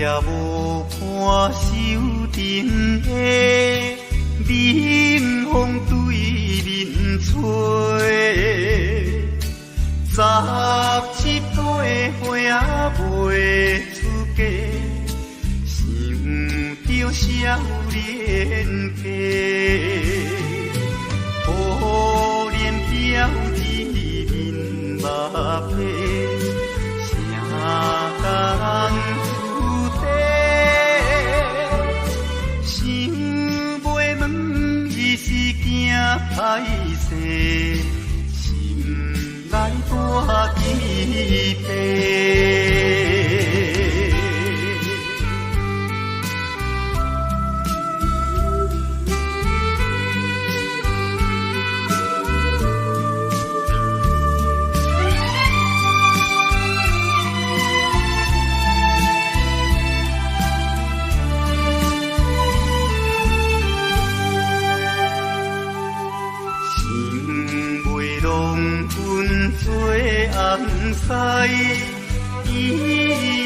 也无看手顶的冷风对面吹。17岁花未出嫁，想着少年家。可怜飘一面目皮，啥人出地？想袂问伊是惊歹势，心内大疑白。红西，伊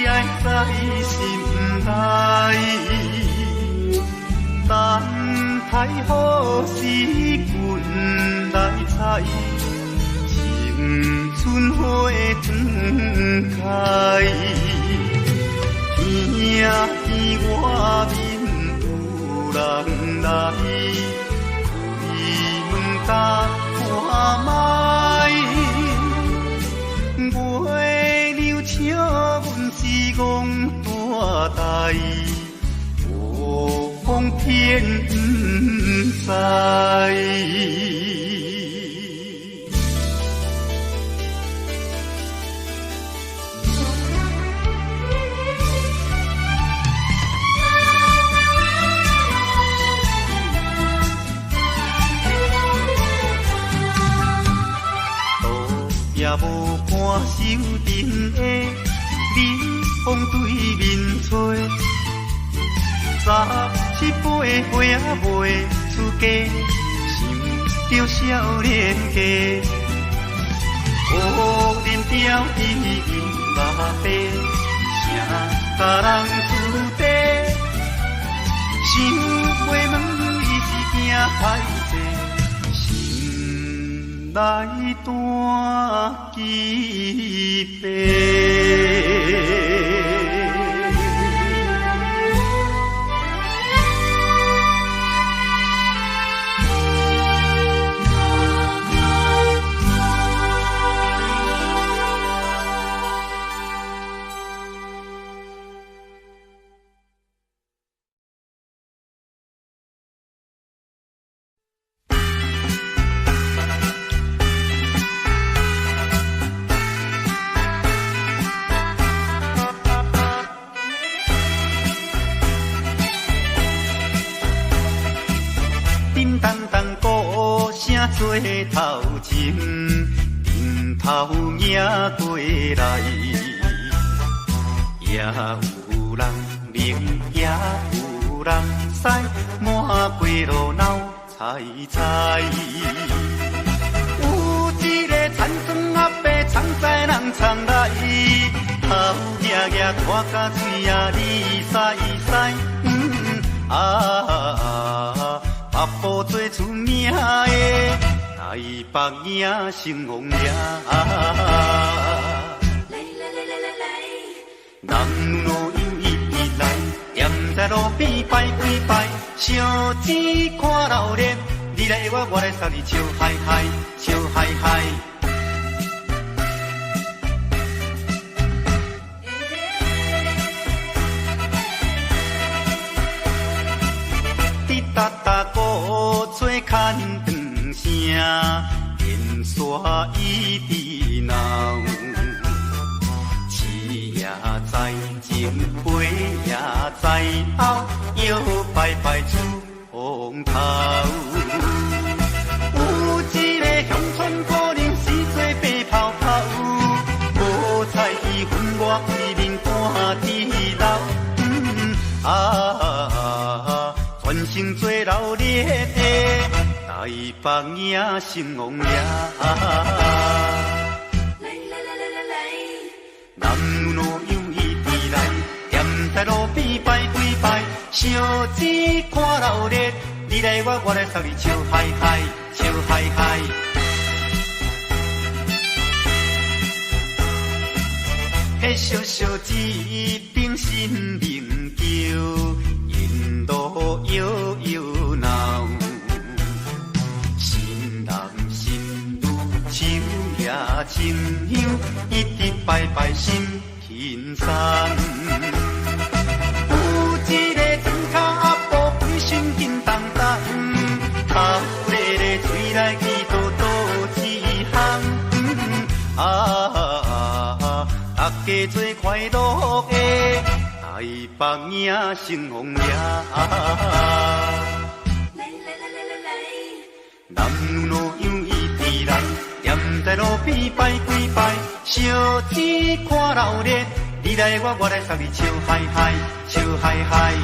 爱在心内，等待好时阮来采，青春花长开。听见外面有人来，开门打看卖。月娘笑阮是戆大代，无风偏不知。也无看手顶的冷风对面吹，17岁花未出嫁，想着少年家。可怜飘一面目白，啥人出地？想袂问伊是惊歹势，来大疑白。做头前，顶头迎过来，也有人明，也有人使，满街路闹猜猜。有一个田庄阿伯，藏在人藏来，头额额大甲嘴啊哩西西，北部最出名的台北影成王爷，人路又一来，站在路边排几排，烧钱看老练，你来我，我来送你笑嗨嗨，笑嗨嗨。哒哒鼓吹牵长声，电线一直闹。市也在前，背也在后，摇摆摆出风头。有一个乡村姑娘是做白泡泡，无彩伊分我规面看地老。全身做老烈的台北影成王爷，人路又一直来，站在路边摆几摆，烧钱看热烈，你来我来送你笑嗨嗨，笑嗨嗨。迄小小子冰心明桥，引路摇摇闹，心男心女手也亲香，一直摆摆心轻松。有一个船脚阿婆规身紧动动，啊，有一个嘴来去倒倒一行，大家做快乐的，台北影成风夜。男女样伊伫来，踮在路边摆几摆，烧钱看热烈，你来我来送你笑嗨嗨，笑嗨嗨。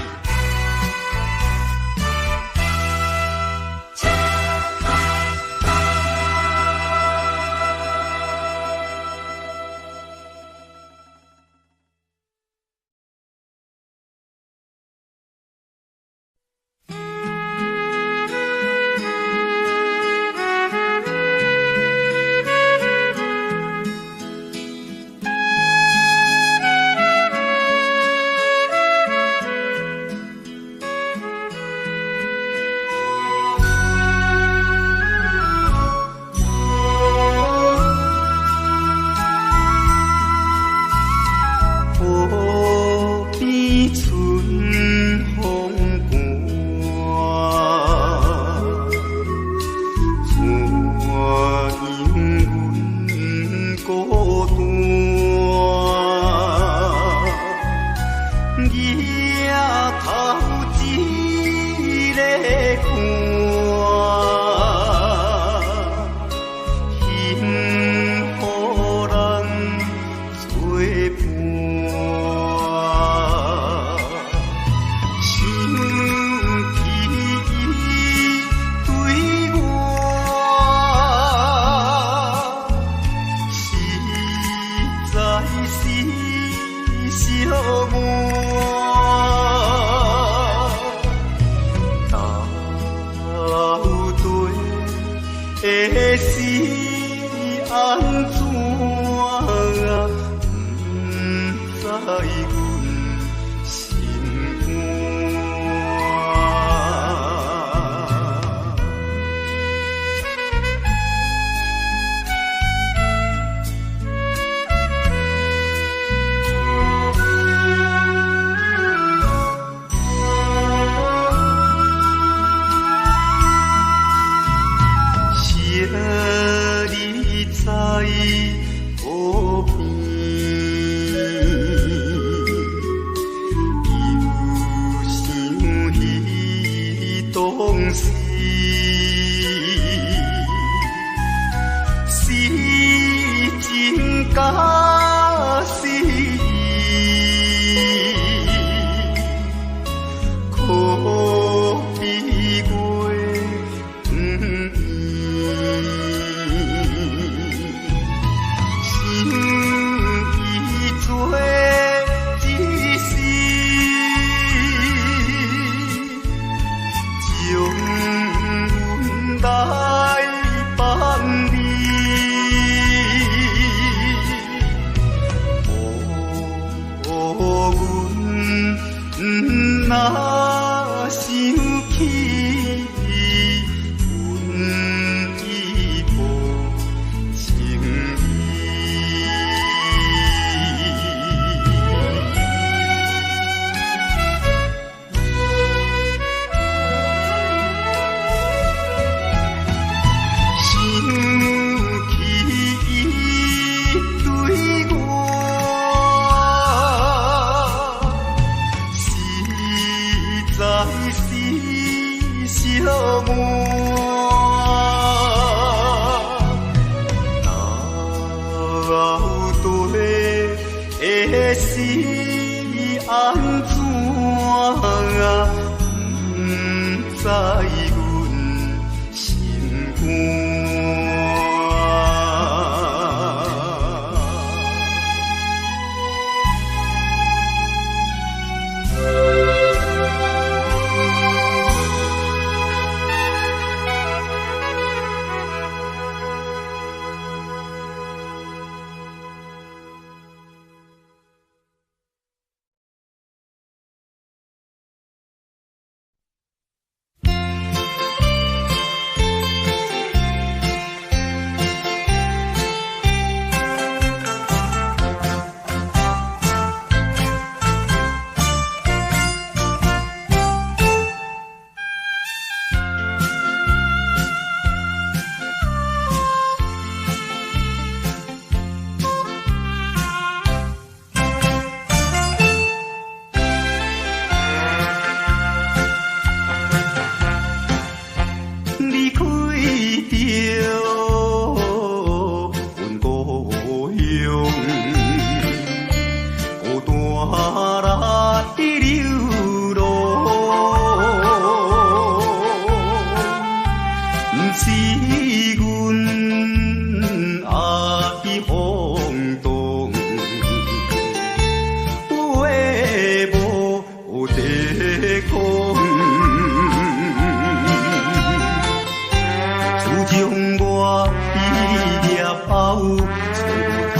找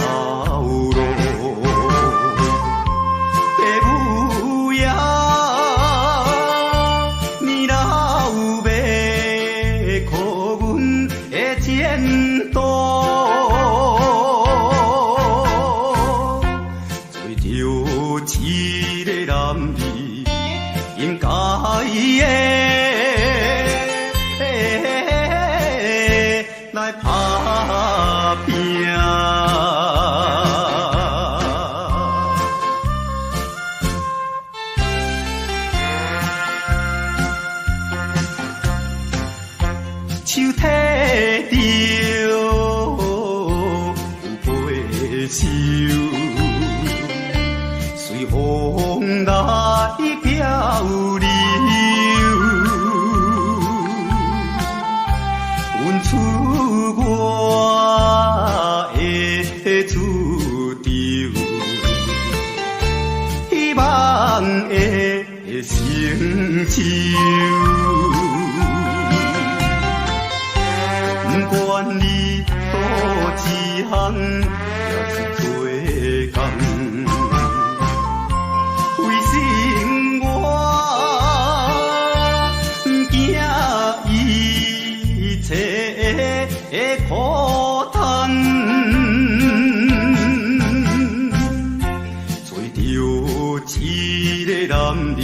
无头路。爸母呀，你若有要靠阮的前途，做着一个男儿应该的。来打拼，手提着有背手，随风来漂流。阮出我的厝场，希望会成就。不管你倒一项，也是做工。为生活，惊伊切的苦叹，找着一个男儿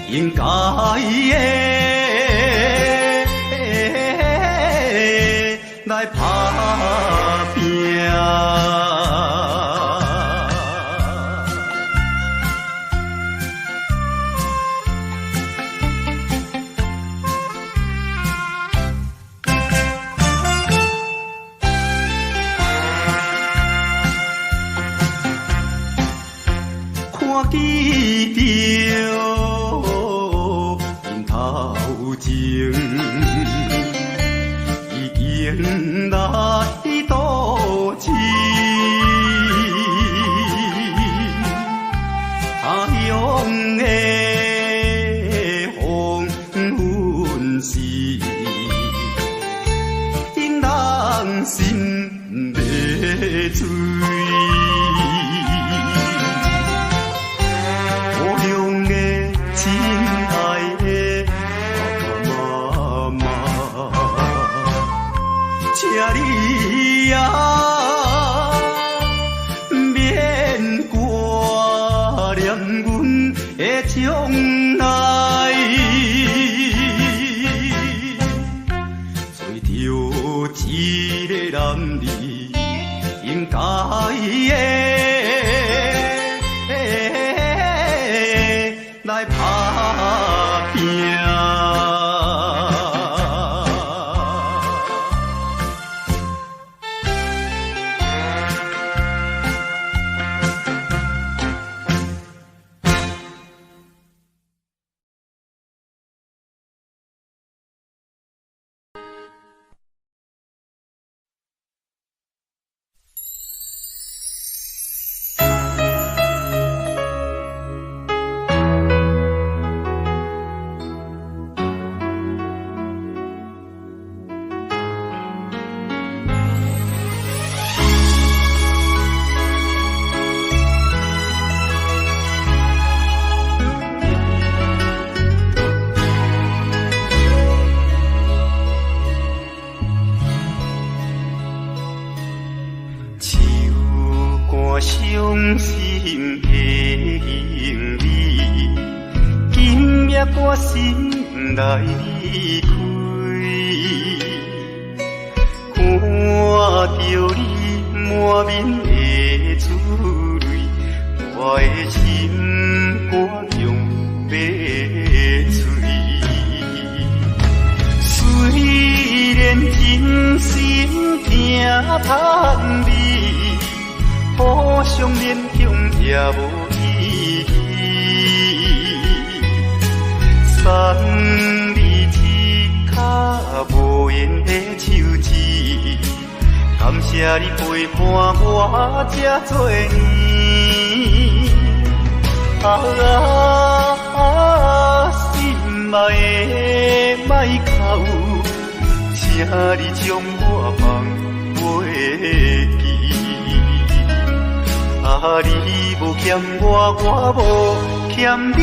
应该的，来打拼。看见着因头前已经来倒市，他乡的黄昏时，因人心要醉。亲爱的爸爸妈妈，请你呀免挂念阮的将来，找着一个男儿应该的。来打拼，伤心的行李，今夜我心来离开，看着你满面的珠泪，我的心肝用要碎。虽然真心惊叹你。互相勉强也无意义，送你一脚无缘的手指，感谢你陪伴我这多年。心爱的莫哭，请你将我放。袂记。啊，你无欠我，我无欠你。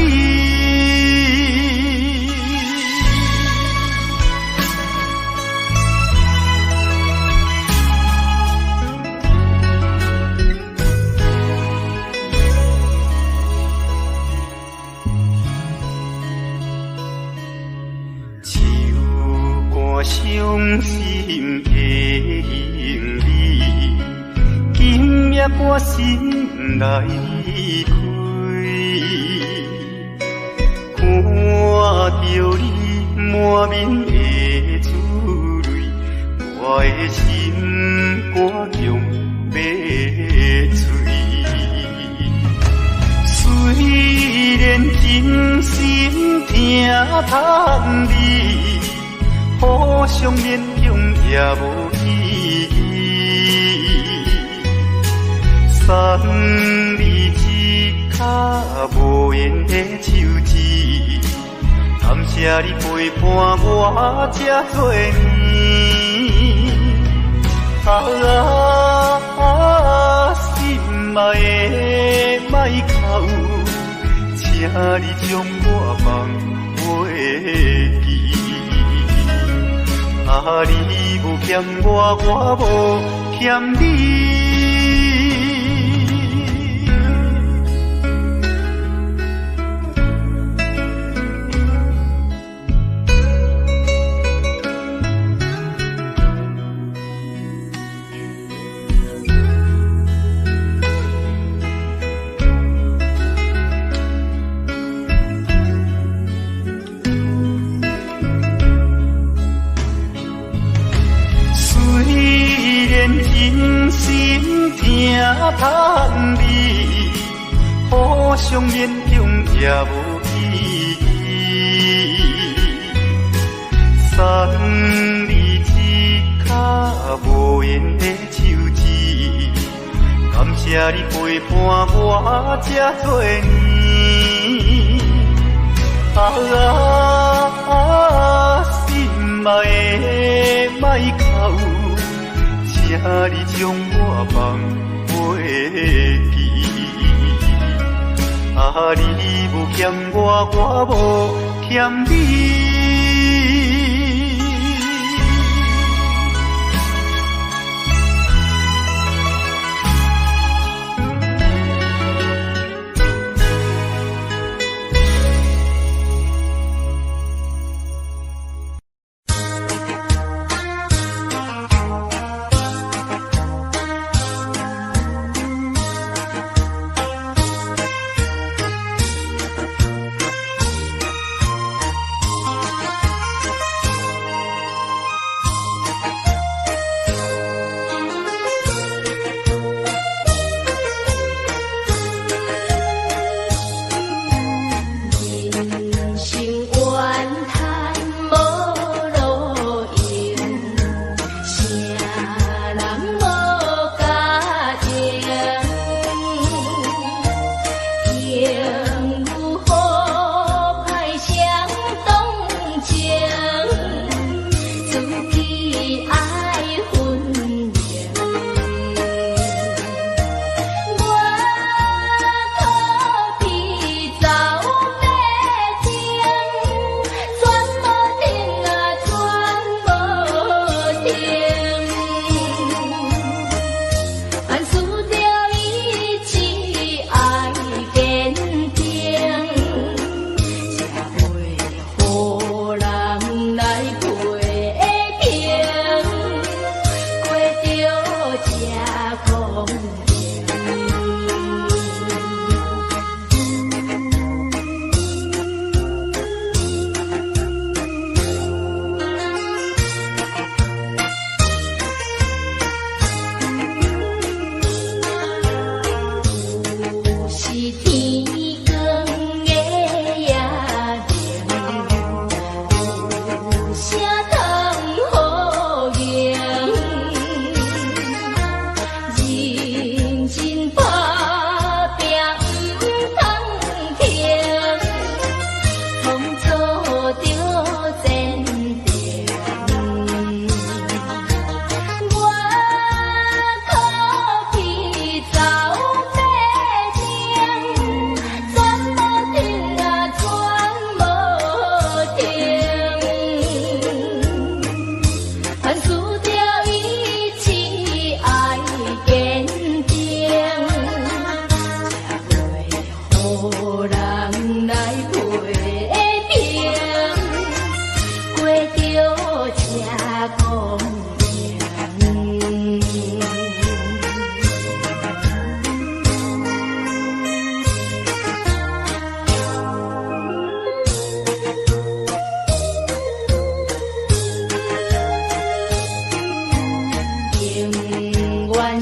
伤心的行李，今夜我心内开，看着你满面的珠泪，我的心肝强要碎。虽然真心疼痛你。互相勉强也无意义，送你一脚无缘的手指，感谢你陪伴我这多年。心爱的莫哭，请你将我放袂记。啊，你无欠我，我无欠你。真心疼痛你，互相勉强也无意义。送你一脚无缘的手指，感谢你陪伴我这多年。心爱的莫哭。请你将我放袂记，啊，你无欠我，我无欠你。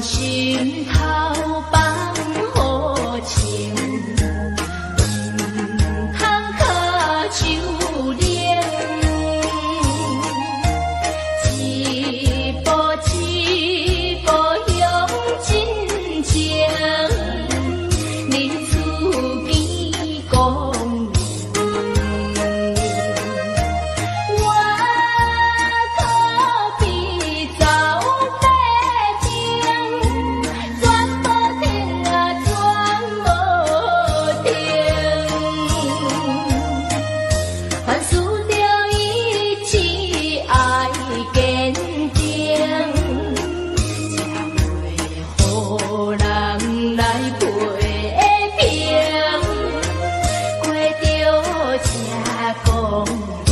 心头放好情，通靠手冷，一步一步向前行，日子变光明。我可比走马情，转无停啊，转无停。凡事着意志爱坚定，才袂予人来批评，过着这公平。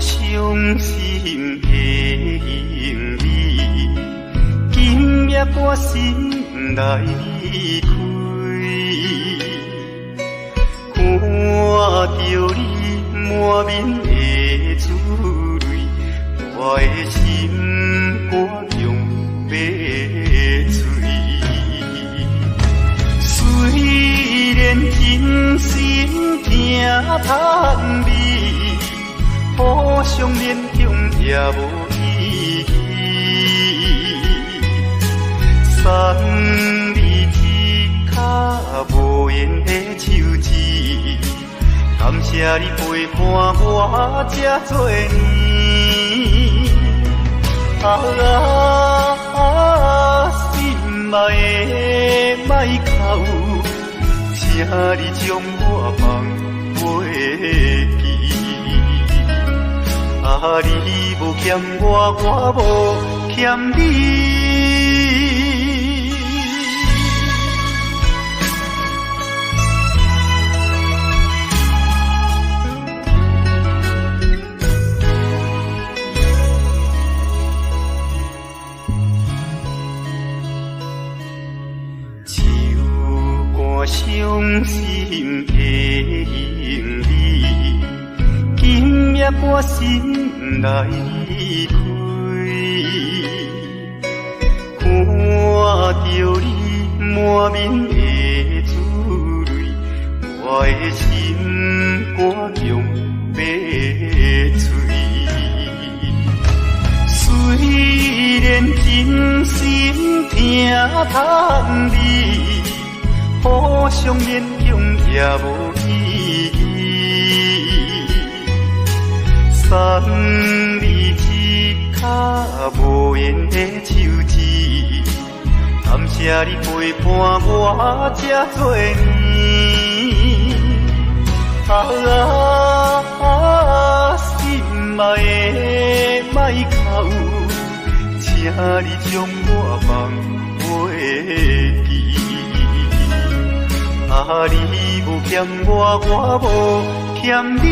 伤心的行李，今夜我心来开，看着你满面的珠泪，我的心肝强要碎。虽然真心疼叹你。互相勉强也无意义，送你一卡无言的手指，感谢你陪伴我这多年。心爱的莫哭，请你将我放袂记。你无欠我，我无欠你。手汗伤心的行李，今夜我心来开，看着你满面的珠泪，我的心肝强要碎。虽然真心疼叹你，互相勉强也无意义。送你一卡无言的手指，感谢你陪伴我这多年。心爱的莫哭，请你将我放袂记。你无欠我，我无欠你。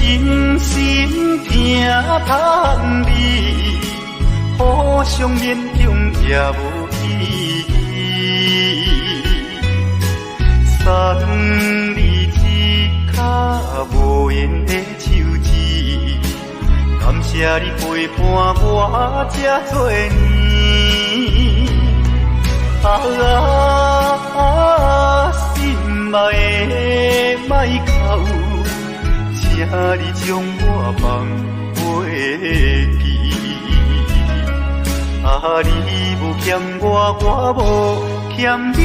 真心疼叹你，互相勉强也无意义。送你一卡无言的手指，感谢你陪伴我。我这多年，心爱的莫哭，请你将我放袂记。你无欠我，我无欠你。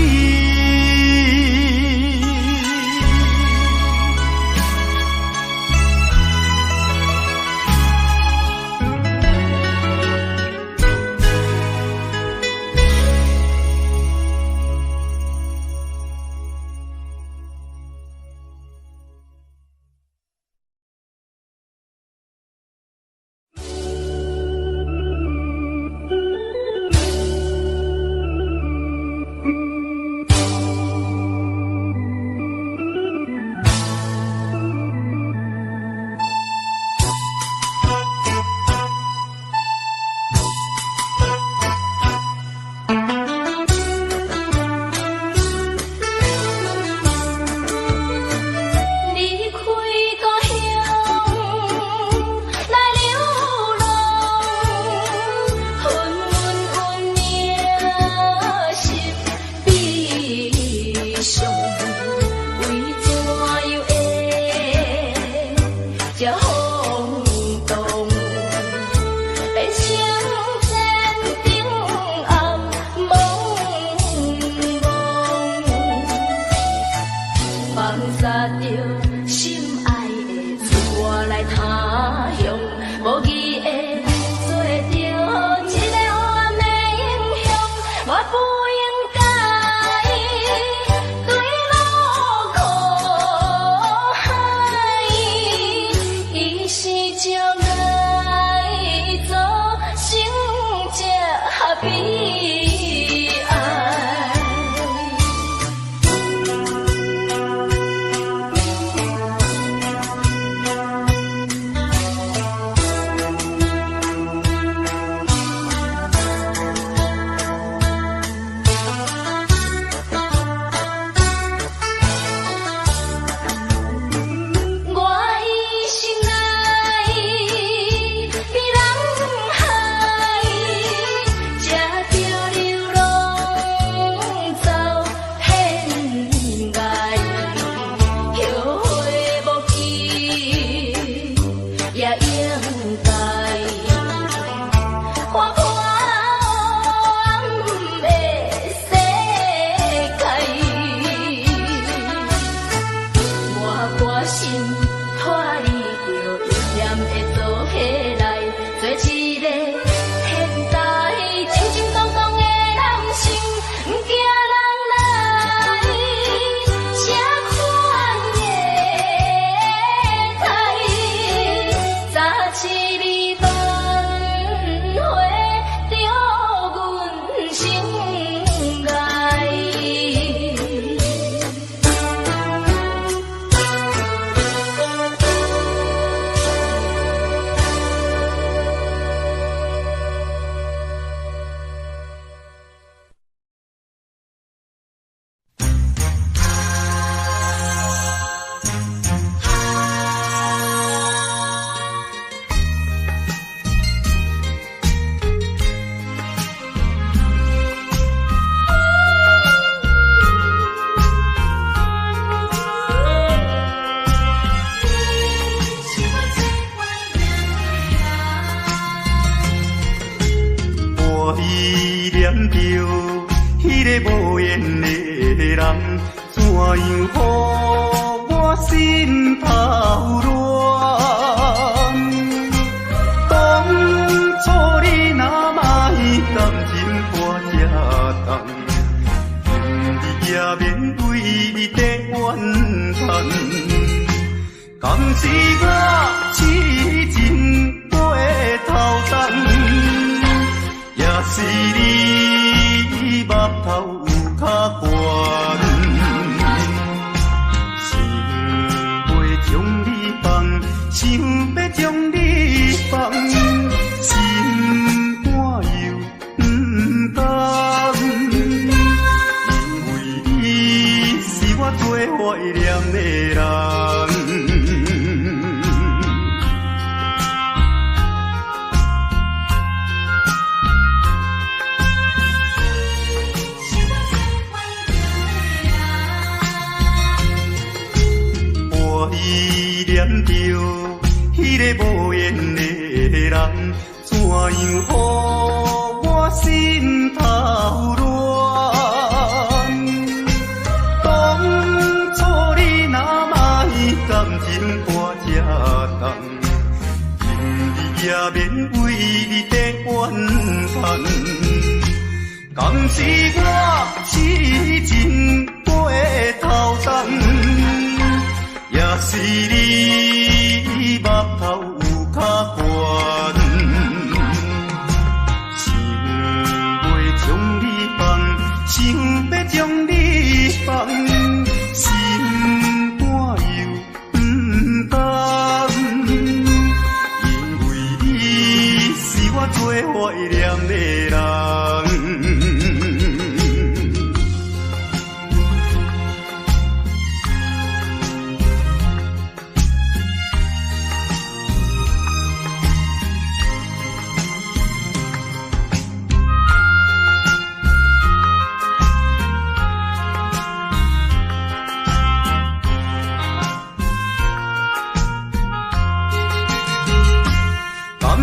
无缘的人，怎样予我心头乱？当初你若莫甘心我这重，你也免为你地怨叹。敢是我痴情回头东，也是你目头有较悬，想要将你放，想要将你放，心肝又不甘，因为你是我最怀念的人。着迄个无缘的人，怎样予我心头乱？当初你若卖感情破这重，今日也免为你在怨叹。敢是我痴情过头重，也是你目头有较悬，想要将你放，想要将你放，心肝又不甘，因为你是我最怀念的人。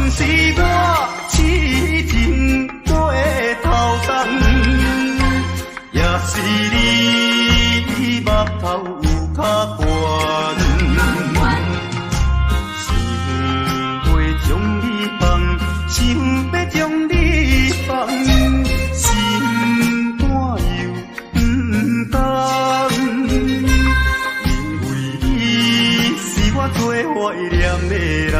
是我痴情过头重，也是你目头有较悬，想要将你放，想要将你放，心肝又不甘，因为你是我最怀念的人。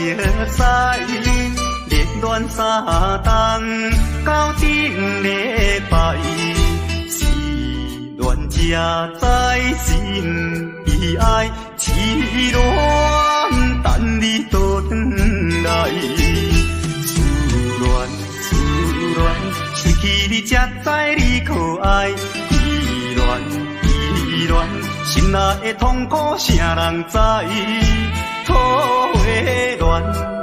熟悉，热恋3冬到顶礼拜，是恋才知心悲哀，痴恋等你倒转来。思恋，失去你才知你可爱，依恋，心内的痛苦啥人知？土的恋，我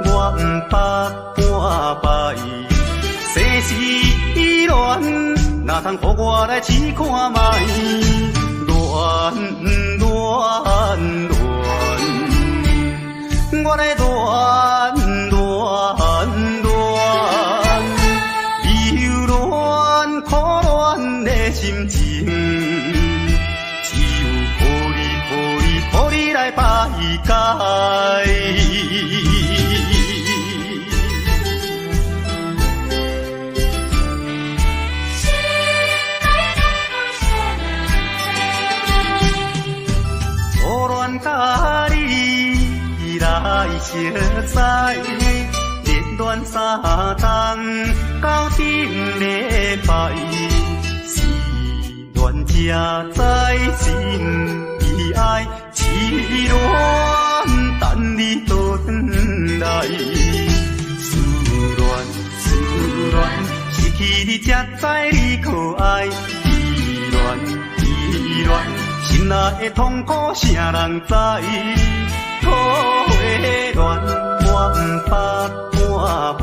不捌半摆。世事恋，哪通予我来试看卖？恋，我来恋。忧恋苦恋的心情，只有抱你来排解。初恋甲你来熟悉，热恋3冬到顶礼拜，是恋才知心悲哀，痴恋等你倒转来。思恋，失去你才知你可爱，依恋，心内的痛苦啥人知？土的恋，我不捌半摆。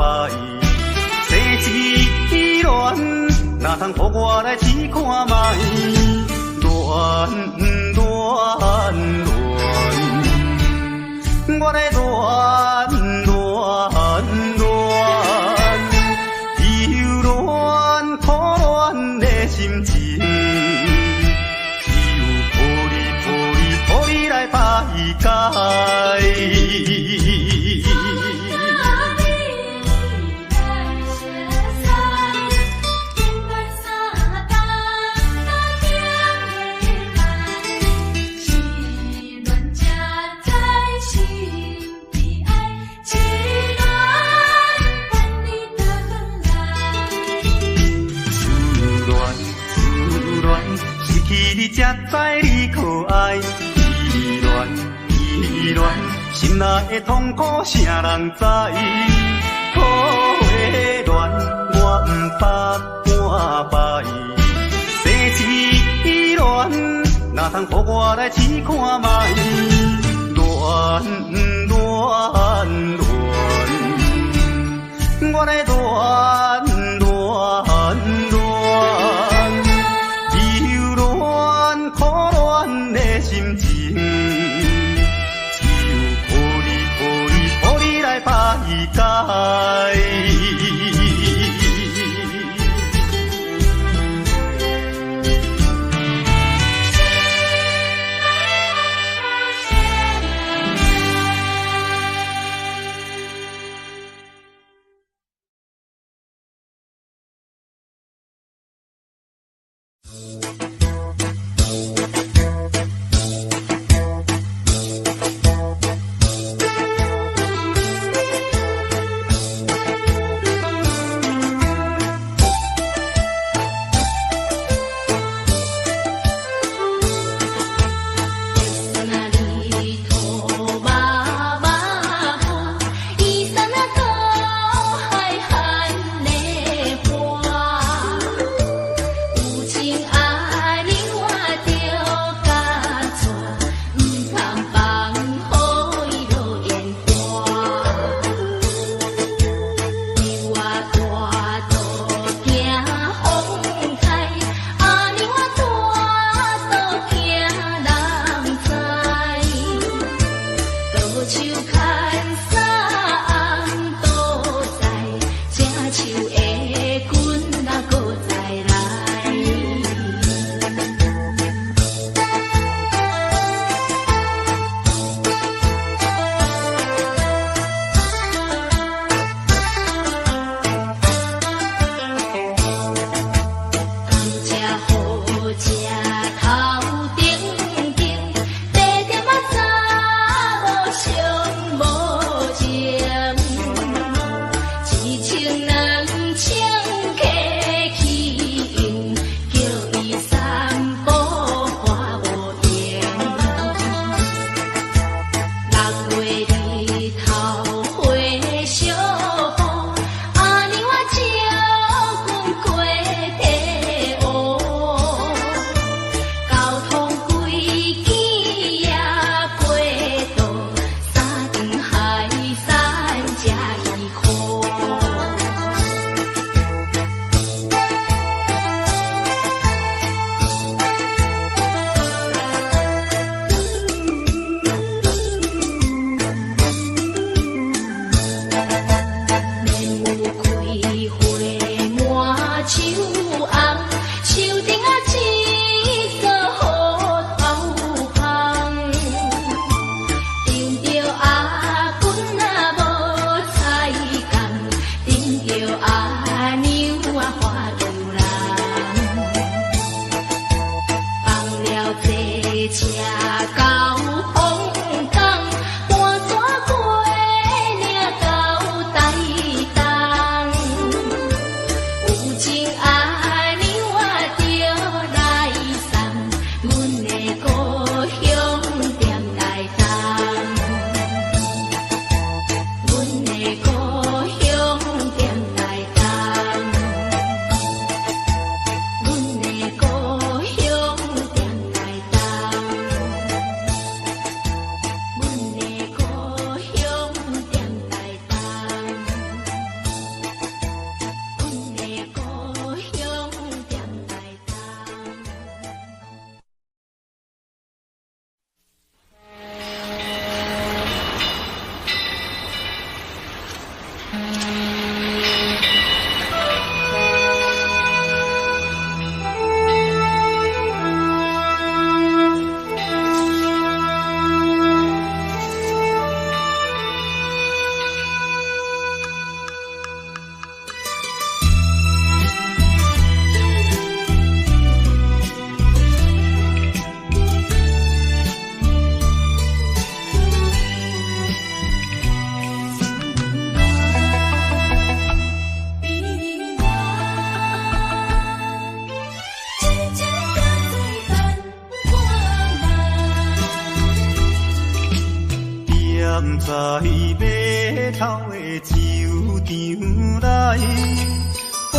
世事恋，哪通予我来试看卖？恋，我来恋。忧恋苦恋的心情，只有抱你来排解。你才知你可爱，依恋，心内的痛苦啥人知？土的恋，我不捌半摆。世事恋，哪通予我来试看卖？恋，我来恋。心情，只有抱你来排解。着阿娘啊花牛人，放了这车到风港，搬山过岭到台东，有情阿娘啊着来送，阮的故乡踮来东。阮的故乡踮来东，阮的故乡踮来东，阮的故乡踮来东，阮的故乡踮来东。踮在码头的酒场内，孤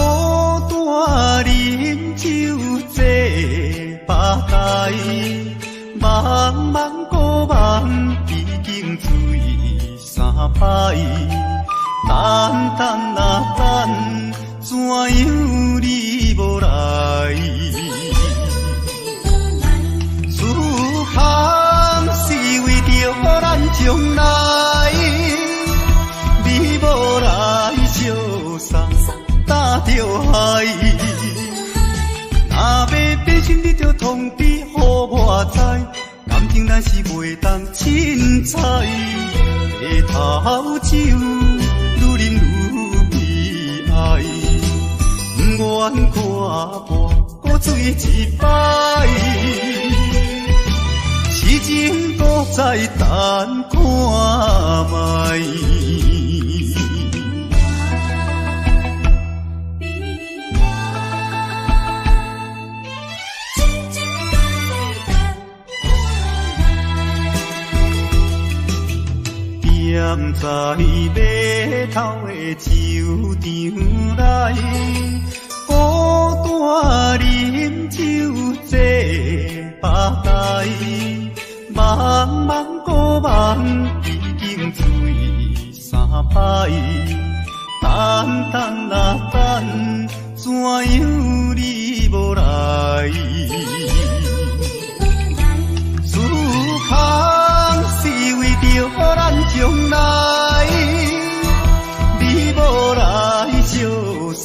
单饮酒坐吧台，茫茫古梦已经醉三摆，等等啊等，怎样你无来？思项是为着咱将来，你无来相送，担着害。若要变心，你着通知予我知，感情咱是袂当凊彩。下头酒愈啉愈悲哀，不愿看破古水一摆。痴情搁再等看卖。踮在码头的酒场内，孤单饮酒坐吧台，茫茫古梦已经醉三摆，等等啊等，怎样你无来？思项是为着咱将来，你无来相送，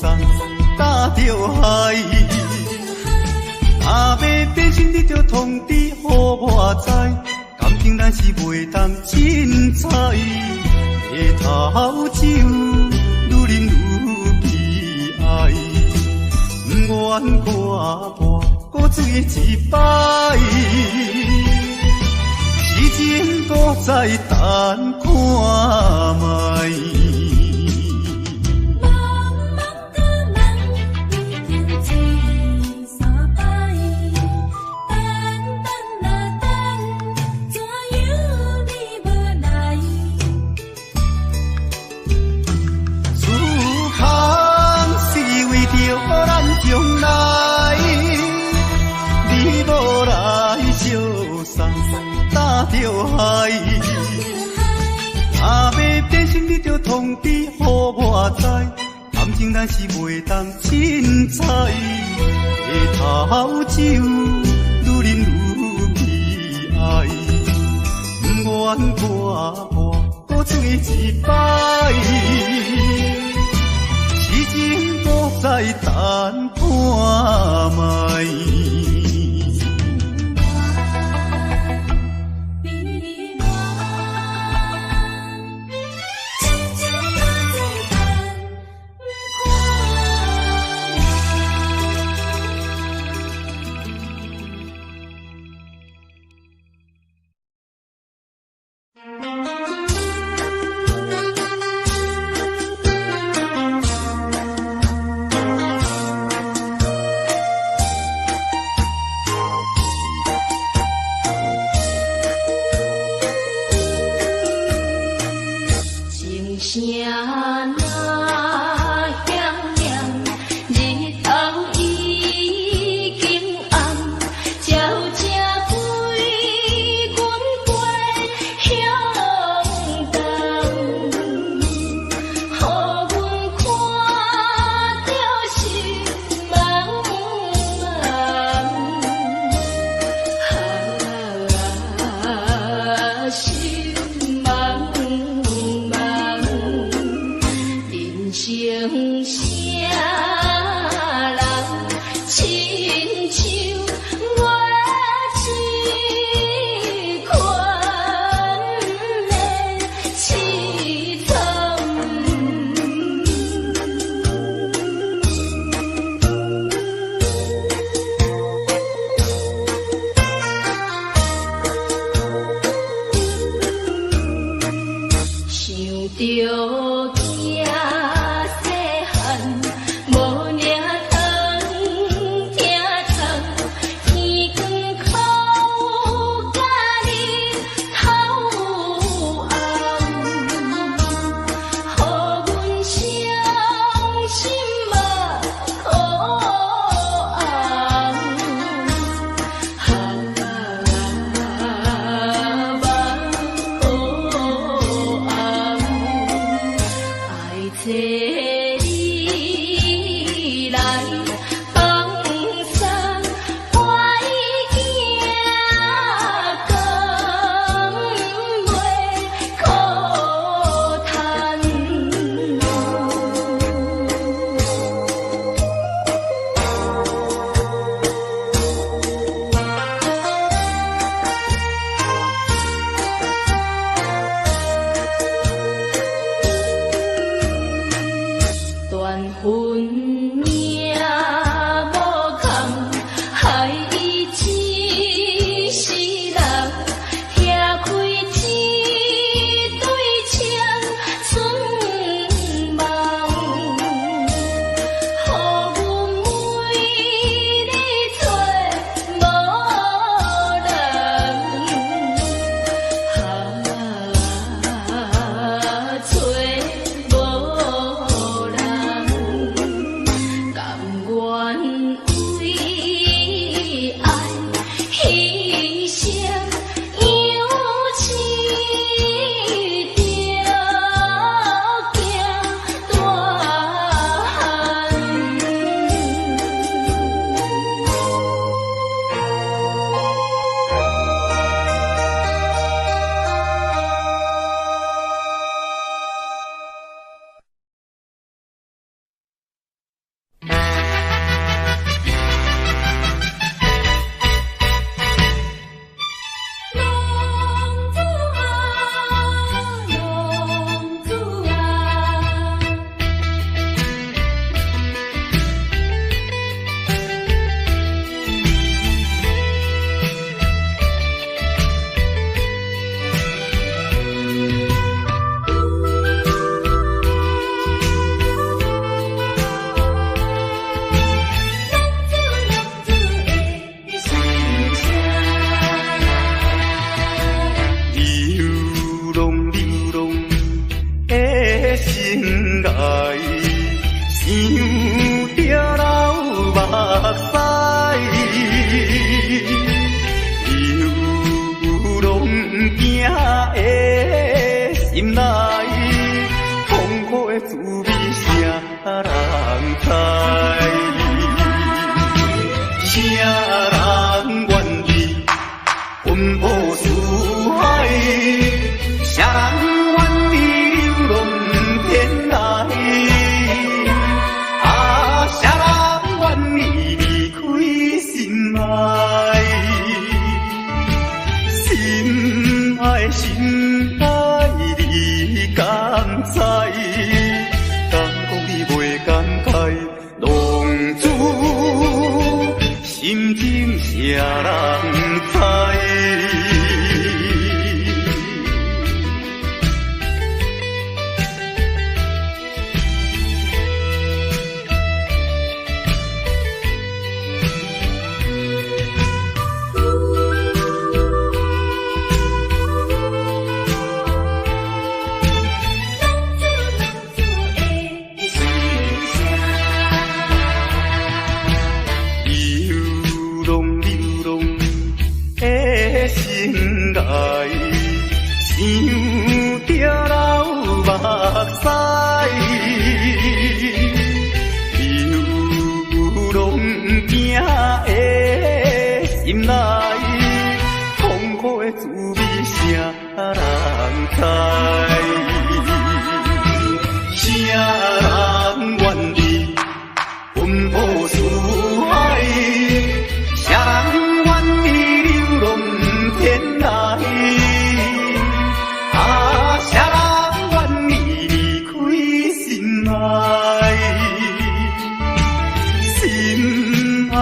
担着害。若要变心，你着通知予我知，感情咱是袂当凊彩。下头酒愈啉愈悲哀，不愿看破古水一摆。痴情搁再等看卖。将来，你无来相送，担着害。若要变心，你着通知予我知，感情咱是袂当凊彩。下头酒愈啉愈悲哀，不愿看破古水一摆。痴情搁再等看卖。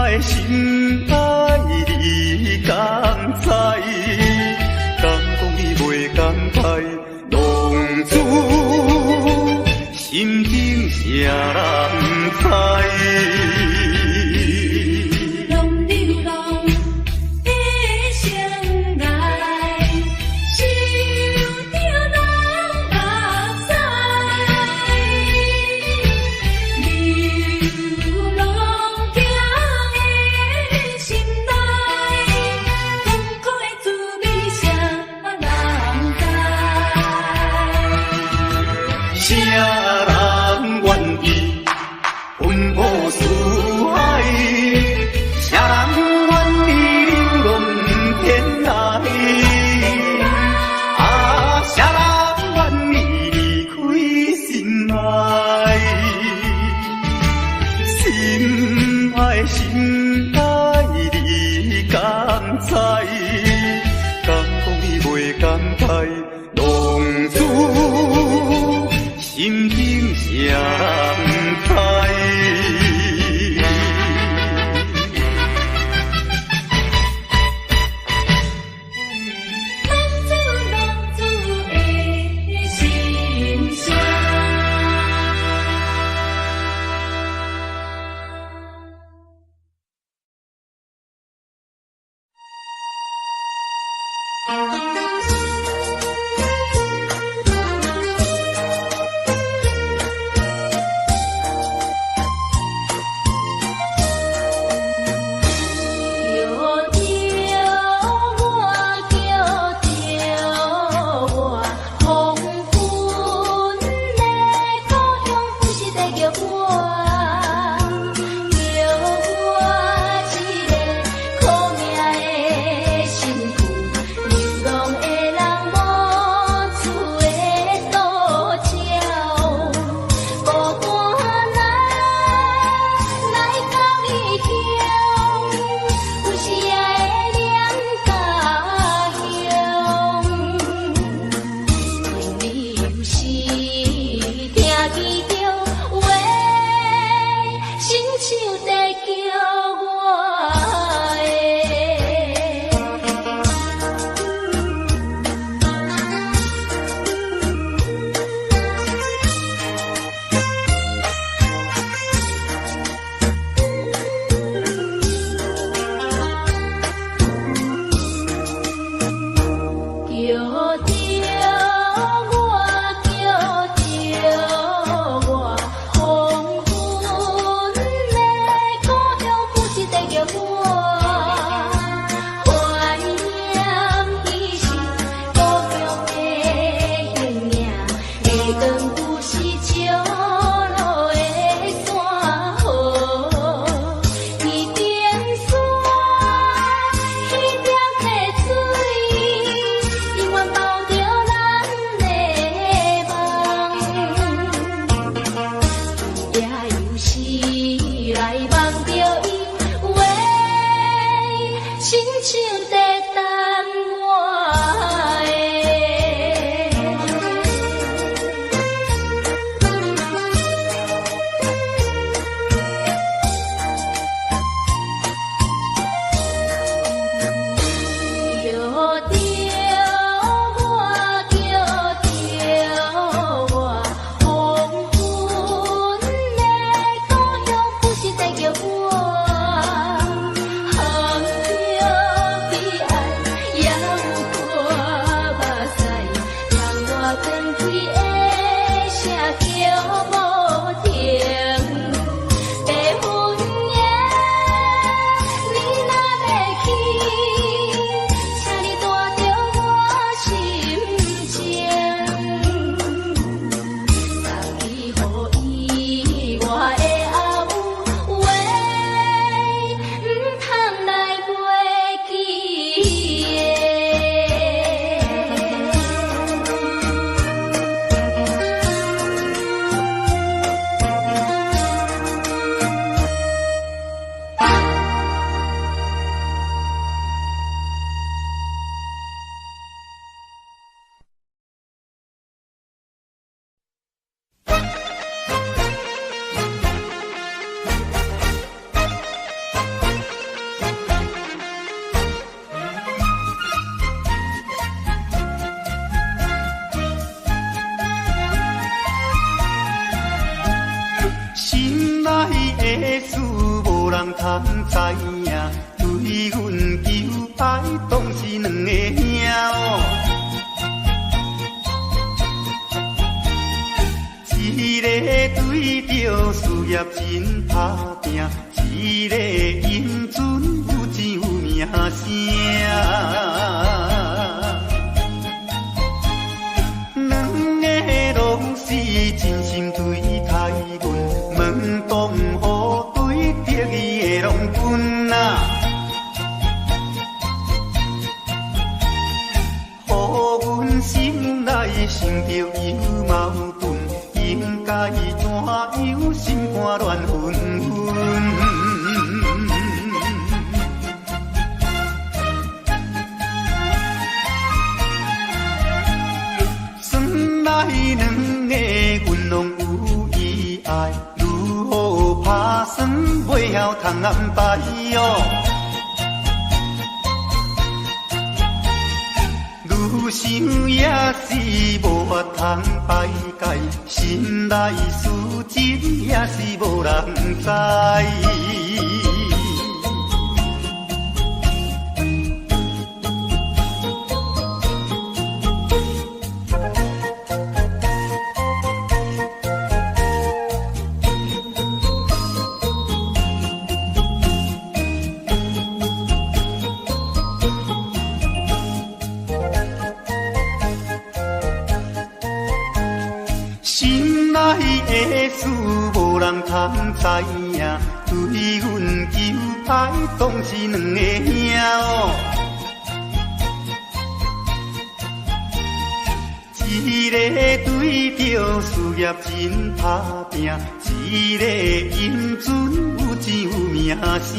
的心爱你敢知？敢讲你袂感慨，浪子心境谁人知？心爱你敢知？敢讲你袂感慨，浪子心境谁人知？人通知影，对阮求爱当是两个兄哦。一个对着事业真打拼，一个因准有钱有名声。两个拢是真心对待阮，门当户对得意的郎君啊，予阮心内想着有矛盾，应该怎样心肝乱纷纷。算来两个阮拢有意爱，如何打算袂晓通安排哦？愈想也是无法通排解，心内事情也是无人知。心内的事无人通知影，对阮求爱当是两个兄哦。一个对着事业真打拼，一个因准有钱有名声。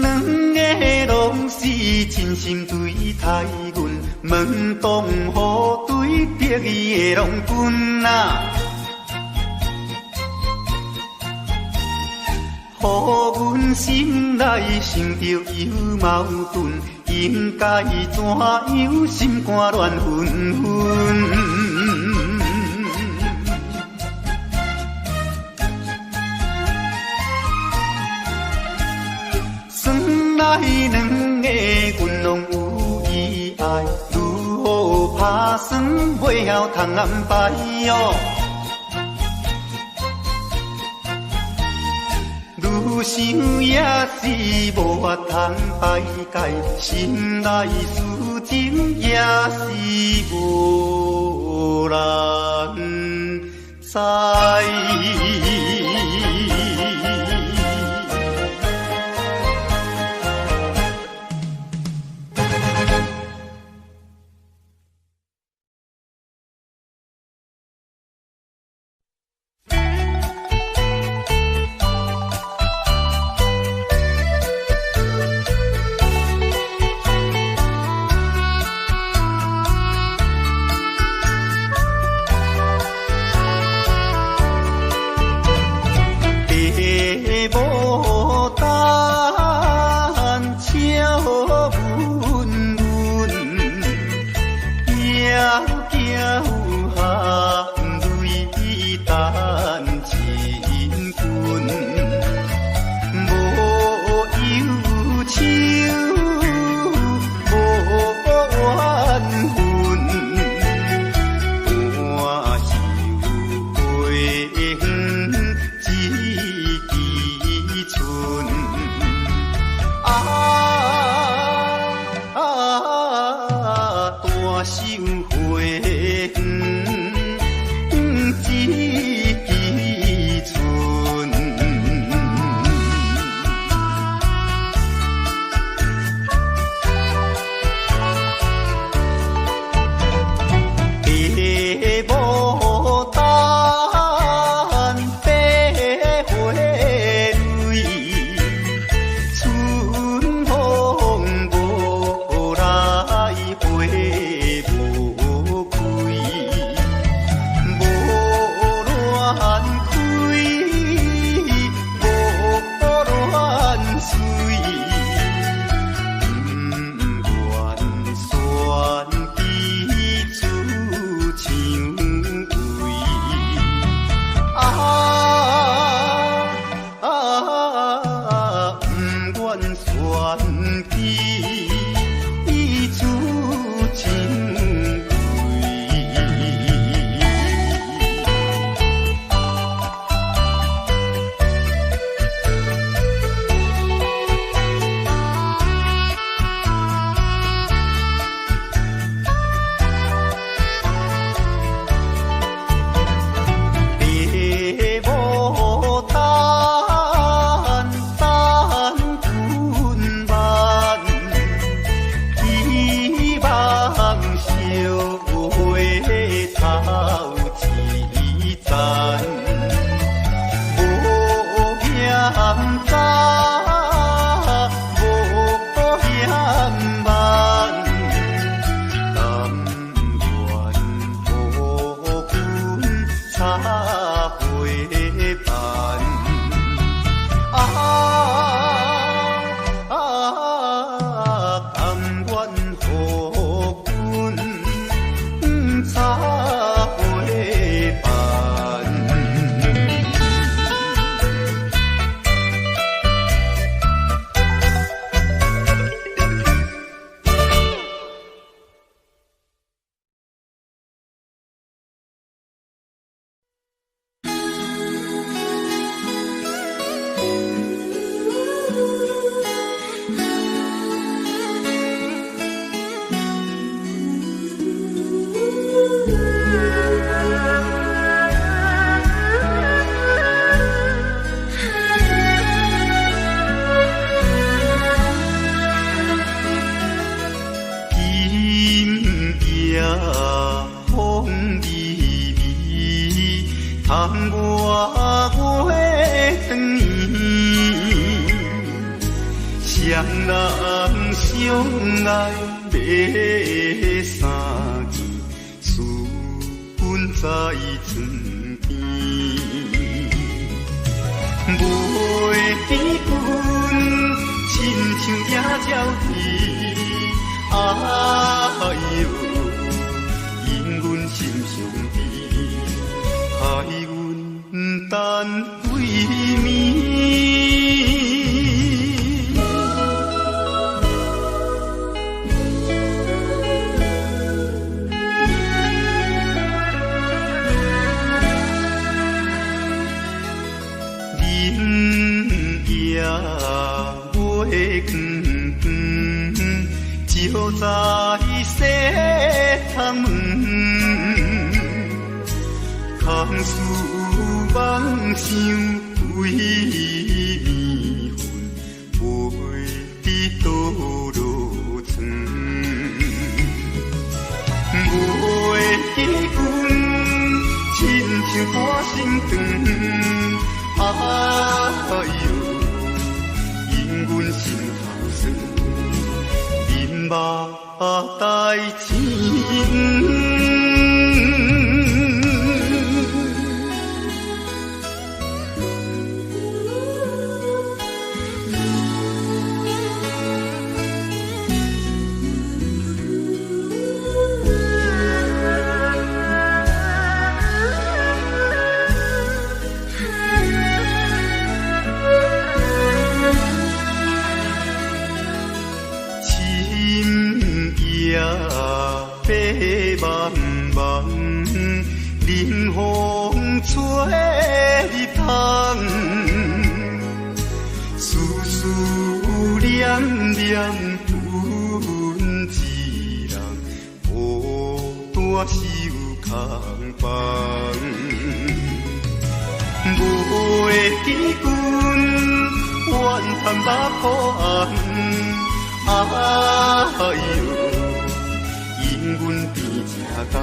两个拢是真心对待阮，门当户对得意的郎君啊，予阮心内想着有矛盾，应该怎样心肝乱纷纷。算来两个阮拢有意爱，如何打算袂晓通安排哦？愈想也是无法通排解，心内事情也是无人知。痴赞，无嫌早，无嫌晚，但愿好君插花瓣。但愿好君插花瓣。风微微，窗外月灯圆，双人相爱要三更，思君在床边，袂记君亲像野鸟啼，哎呦。因阮心上悲，害阮等几暝。人夜月光光，照在西窗门，空思梦想归暝昏，飞伫倒落床，袂记君亲像半心肠，哎呦，因阮心头酸，忍目代情。白茫茫，冷风吹入窗，丝丝念念阮一人，孤单守空房，袂记君怨叹目眶红，哎呦。因阮变正重，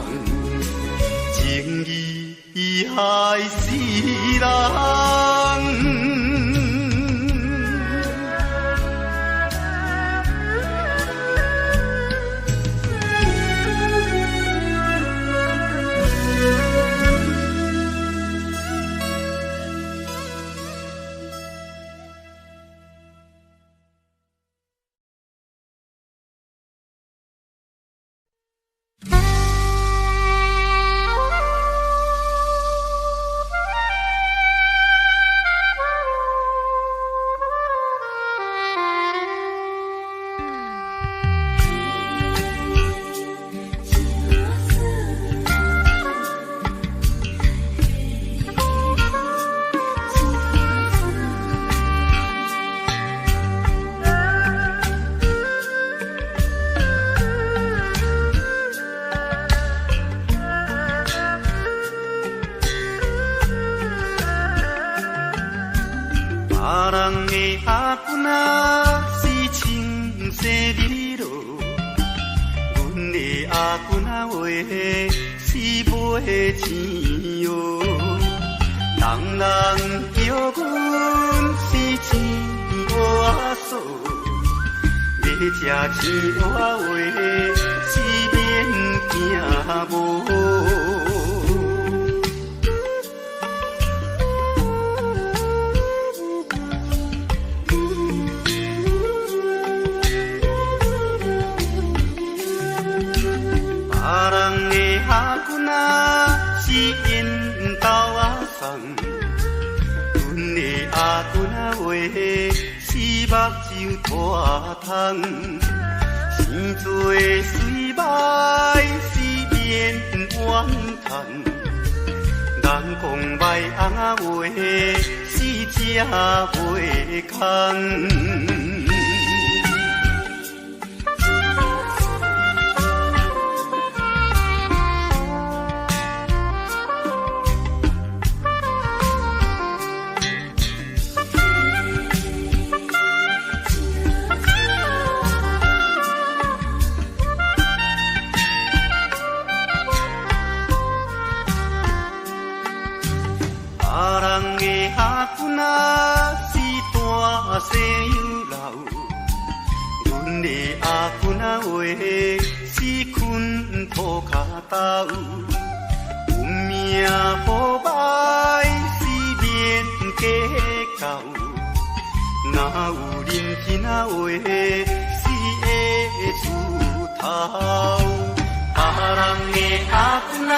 情义害死人。阿君啊，是青色美罗，阮的阿君啊话是无月钱哟，人人叫阮是钱我数，要吃钱我话，是免惊无。是因兜仔送，阮的阿君仔话是目睭大通，生做水歹是免怨叹，人讲歹翁仔话是食袂空。西又老，阮的阿君仔话是困土骹斗，有命好歹是免计较，哪有认真仔话是会出头。别人的阿君仔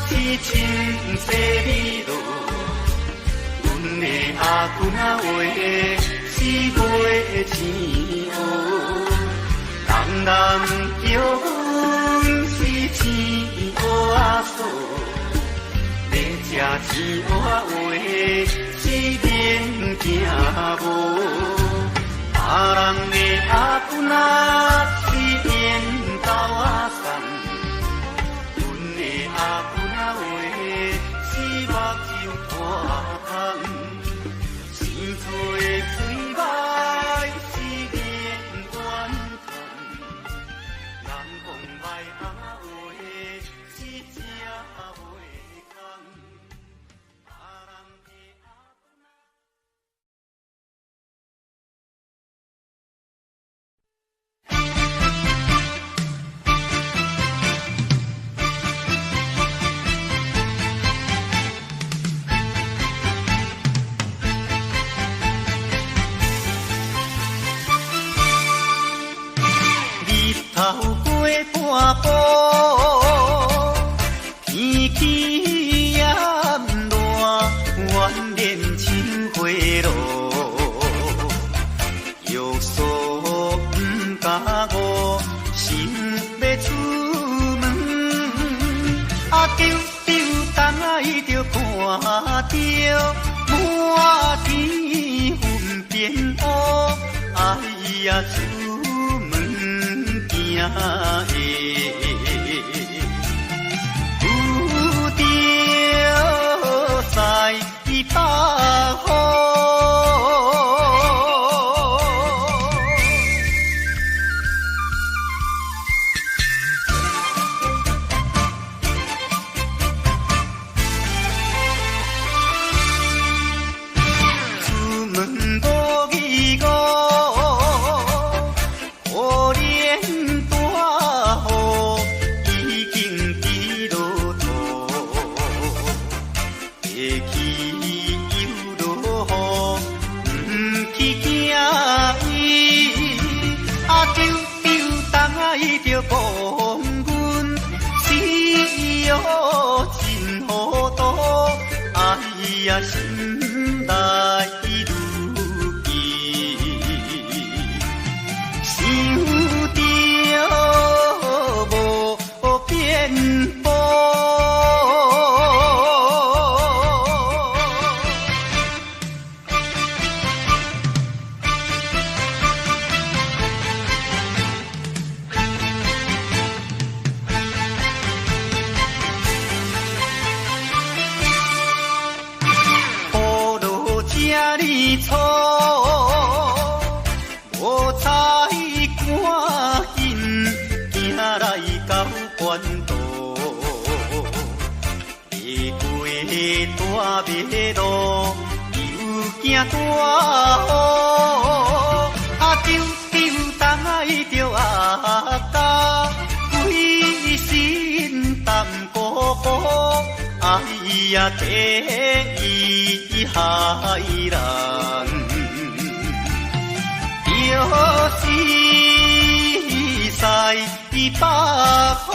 是亲细米路，阮的阿君仔话。是月钱哦，人人叫阮是钱我数，要吃钱我话是免惊无。别人的阿君仔是缘投仔送，阮的阿君仔话是目睭大通，生做。头过半步，天气炎热，愿连情花落，约束不敢误，心要出门，丢东来就看着满天云变乌，哎呀！有着在北方。出门无义务。着讲阮死哦真糊涂，哎呀心内如记，想着无变步。大马路，又惊大雨。啊，丢丢东爱着阿家，规身淡孤孤。哎呀，第一害人，就是西北风。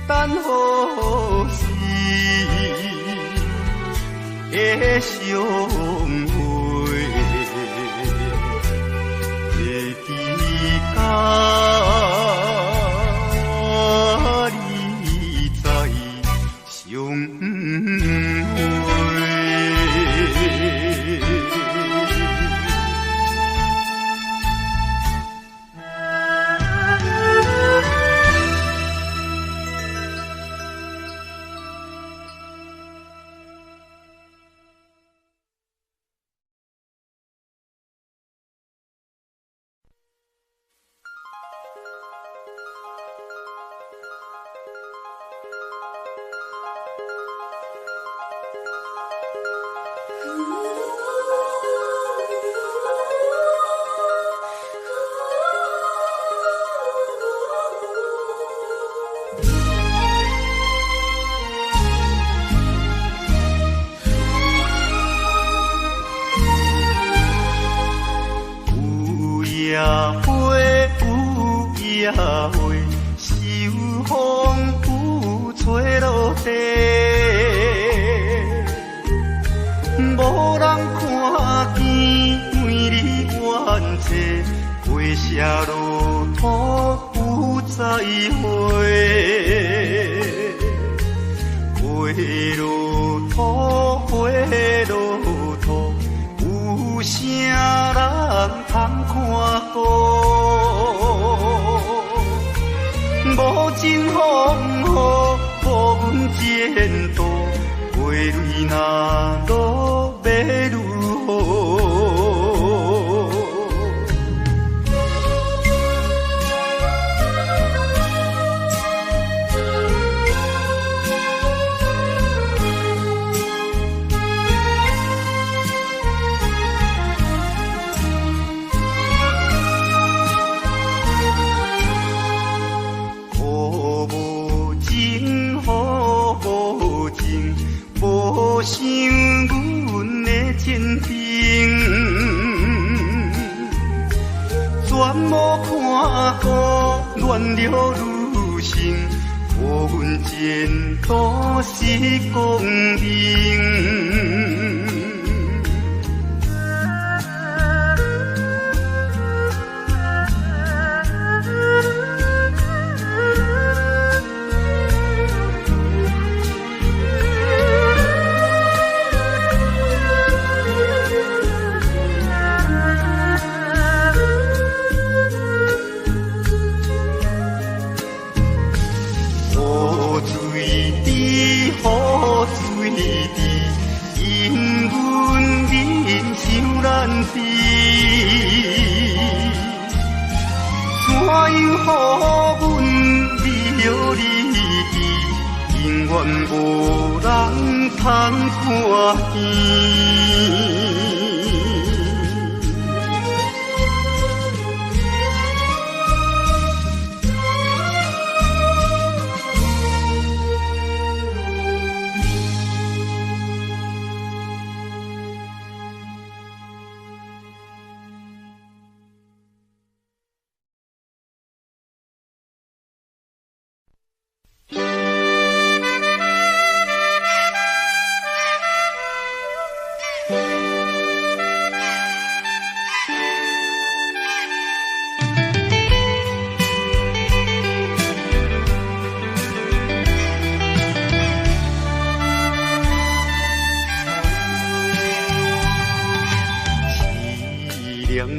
等何时？的相会，会记到你在相会。秋风有吹落地，无人看见美丽远切，花谢落土有再会，花落土，花落土，有啥人通看过？无尽风雨，无阮前途，花蕊若落要如何？想阮的天平，全无看过乱了女性，予阮前途是公平。怎样予阮离了你，永远无人通看见。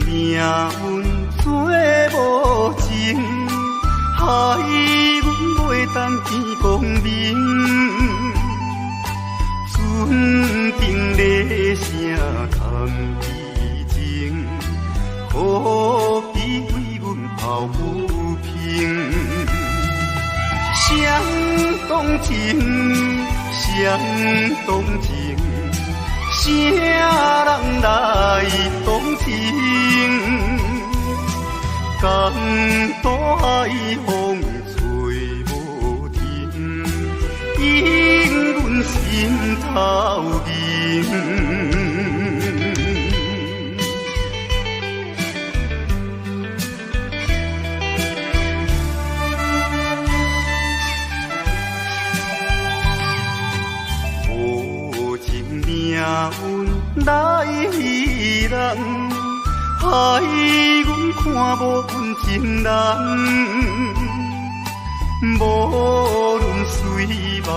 命运做无情，害阮袂当见光明。船顶咧声谈悲情，可比为阮抱不平。谁同情，谁同情。啥人来同情？江大海风吹无停，引阮心头凝。命运来人，害阮看无阮情人。无论水歹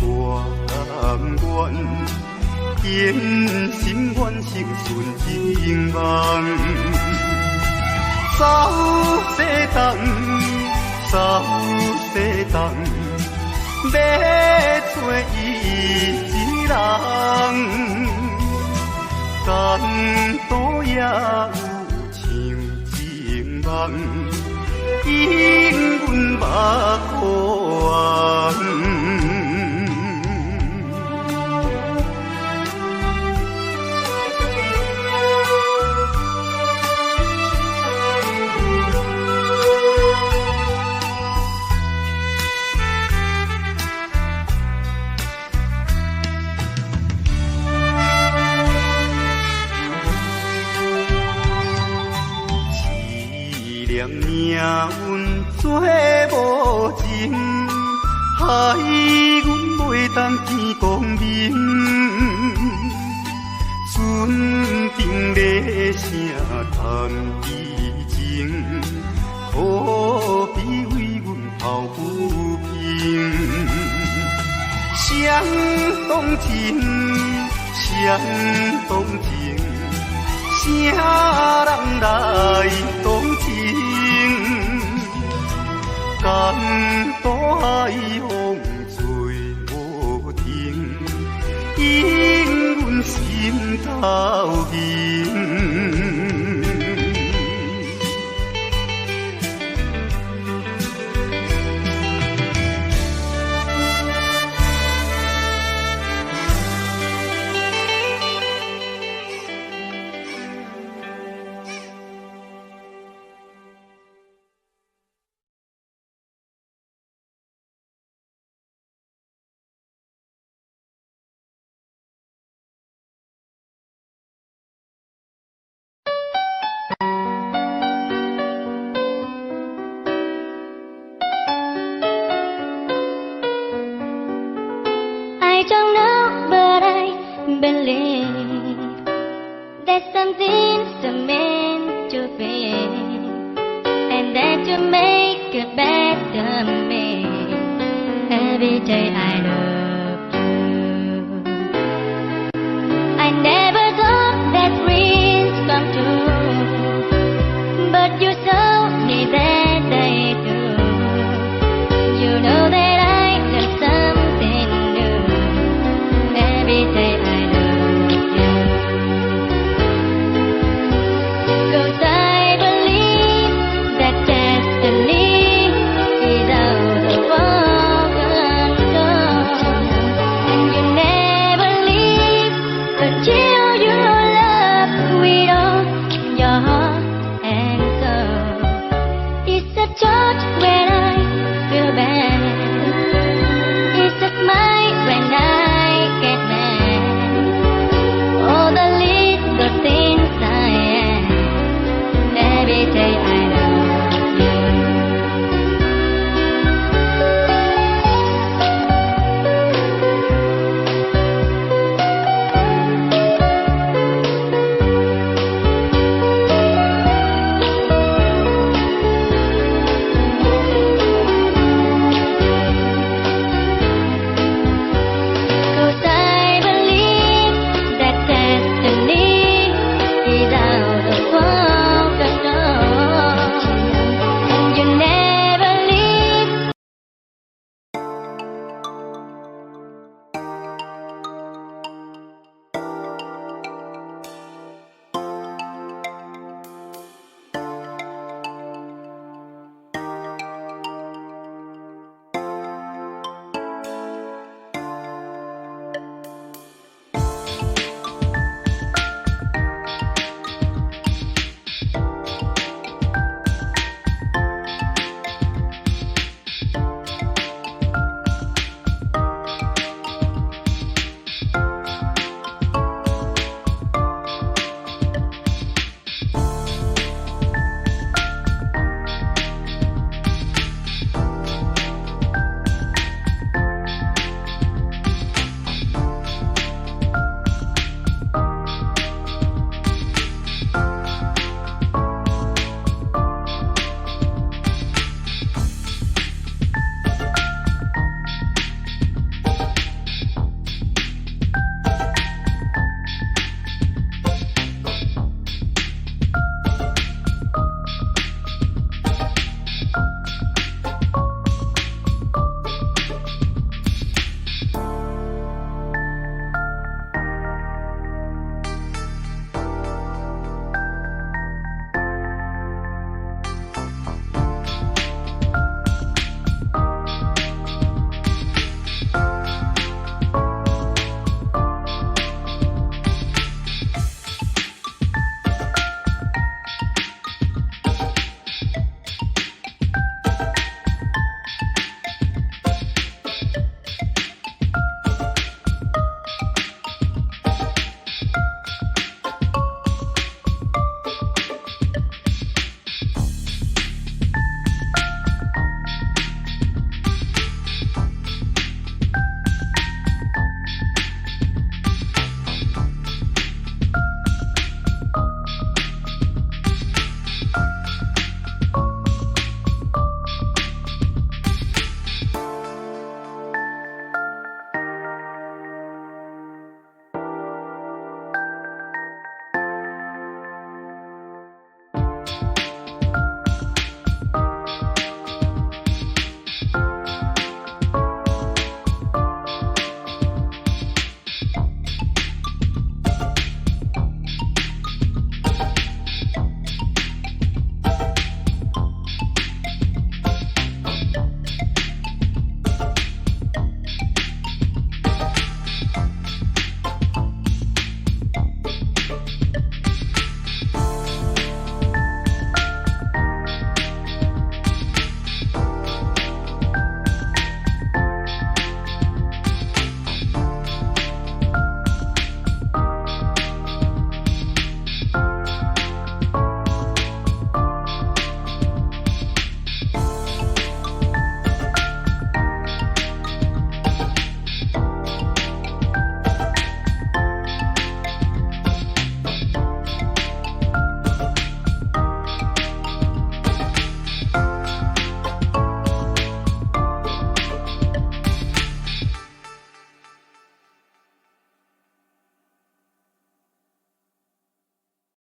我甘愿，坚心愿成顺情梦。走西东，走西东，要找伊一人。甘多也有像情梦，因阮目可红。命运做无情，害阮袂当见光明。船顶咧声谈悲情，可比为阮抱不平。相同情，相同情，啥人来同情？甘多海风吹无停，因阮心头凝。Believe that something's meant to be, and that you make a better me. Every day I